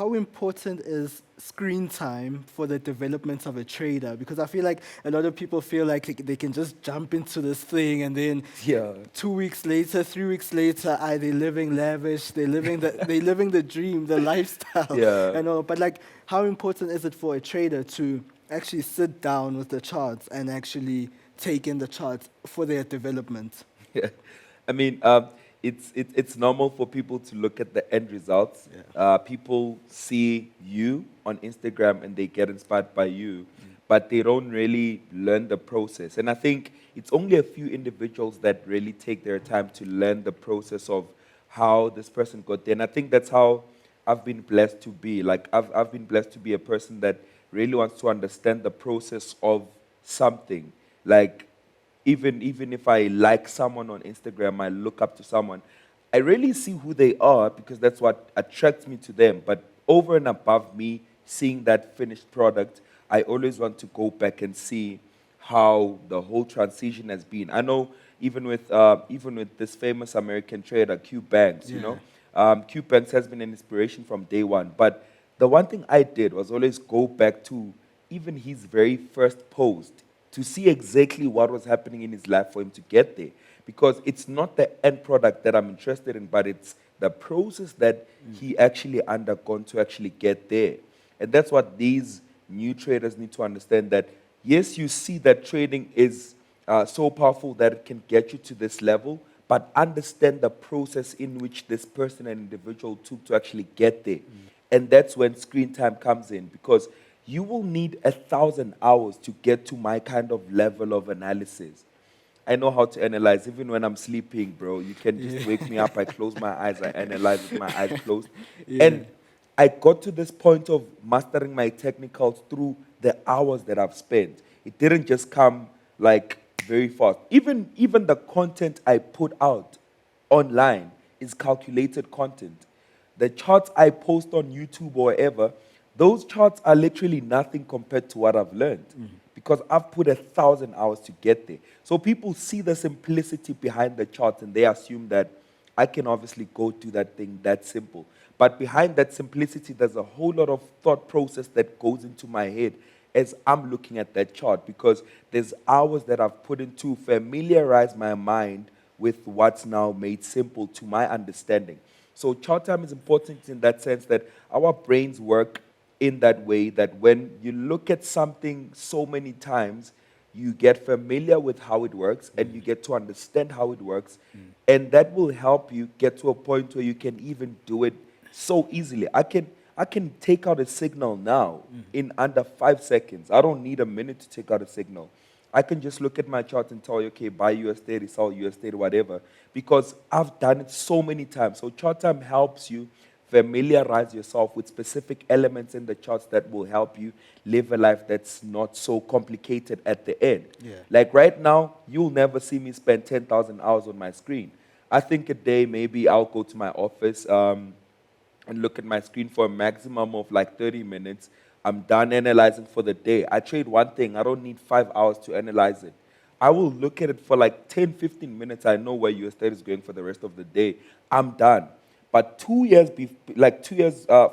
how important is screen time for the development of a trader? Because I feel like a lot of people feel like they can just jump into this thing and then Yeah. 2 weeks later, 3 weeks later, they're living lavish, they're living the dream, the lifestyle, Yeah. and all. But like, how important is it for a trader to actually sit down with the charts and actually take in the charts for their development? Yeah. I mean, it's normal for people to look at the end results. Yeah. People see you on Instagram and they get inspired by you, but they don't really learn the process. And I think it's only a few individuals that really take their time to learn the process of how this person got there. And I think that's how I've been blessed to be. Like, I've been blessed to be a person that really wants to understand the process of something. Like, even if I like someone on Instagram, I look up to someone, I really see who they are because that's what attracts me to them. But over and above me seeing that finished product, I always want to go back and see how the whole transition has been. I know even with this famous American trader, Q Banks, you know, Q Banks has been an inspiration from day one. But the one thing I did was always go back to even his very first post to see exactly what was happening in his life for him to get there. Because it's not the end product that I'm interested in, but it's the process that he actually undergone to actually get there. And that's what these new traders need to understand, that yes, you see that trading is so powerful that it can get you to this level, but understand the process in which this person and individual took to actually get there. And that's when screen time comes in, because you will need 1,000 hours to get to my kind of level of analysis. I know how to analyze even when I'm sleeping, bro. You can just wake me up, I close my eyes, I analyze with my eyes closed. And I got to this point of mastering my technicals through the hours that I've spent. It didn't just come like very fast. Even the content I put out online is calculated content. The charts I post on YouTube or wherever, those charts are literally nothing compared to what I've learned, because I've put 1,000 hours to get there. So people see the simplicity behind the charts and they assume that I can obviously go do that thing that simple. But behind that simplicity, there's a whole lot of thought process that goes into my head as I'm looking at that chart, because there's hours that I've put in to familiarize my mind with what's now made simple to my understanding. So chart time is important in that sense that our brains work in that way, that when you look at something so many times, you get familiar with how it works and you get to understand how it works. And that will help you get to a point where you can even do it so easily. I can take out a signal now in under 5 seconds. I don't need a minute to take out a signal. I can just look at my chart and tell you, okay, buy US 30, sell US 30, whatever, because I've done it so many times. So chart time helps you familiarize yourself with specific elements in the charts that will help you live a life that's not so complicated at the end. Yeah. Like right now, you'll never see me spend 10,000 hours on my screen. I think a day, maybe I'll go to my office and look at my screen for a maximum of like 30 minutes. I'm done analyzing for the day. I trade one thing. I don't need 5 hours to analyze it. I will look at it for like 10, 15 minutes. I know where US 30 is going for the rest of the day. I'm done. But 2 years,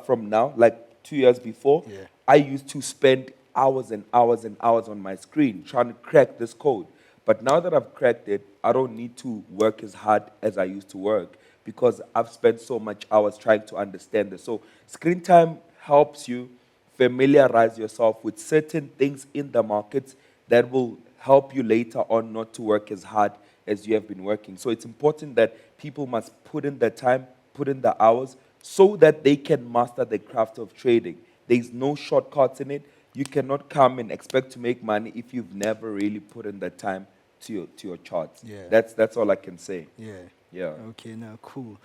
from now, like 2 years before, I used to spend hours and hours and hours on my screen trying to crack this code. But now that I've cracked it, I don't need to work as hard as I used to work, because I've spent so much hours trying to understand this. So screen time helps you familiarize yourself with certain things in the markets that will help you later on not to work as hard as you have been working. So it's important that people must put in the time, put in the hours, so that they can master the craft of trading. There's no shortcuts in it. You cannot come and expect to make money if you've never really put in the time to your charts. Yeah. That's all I can say. Yeah. Yeah. Okay, now cool.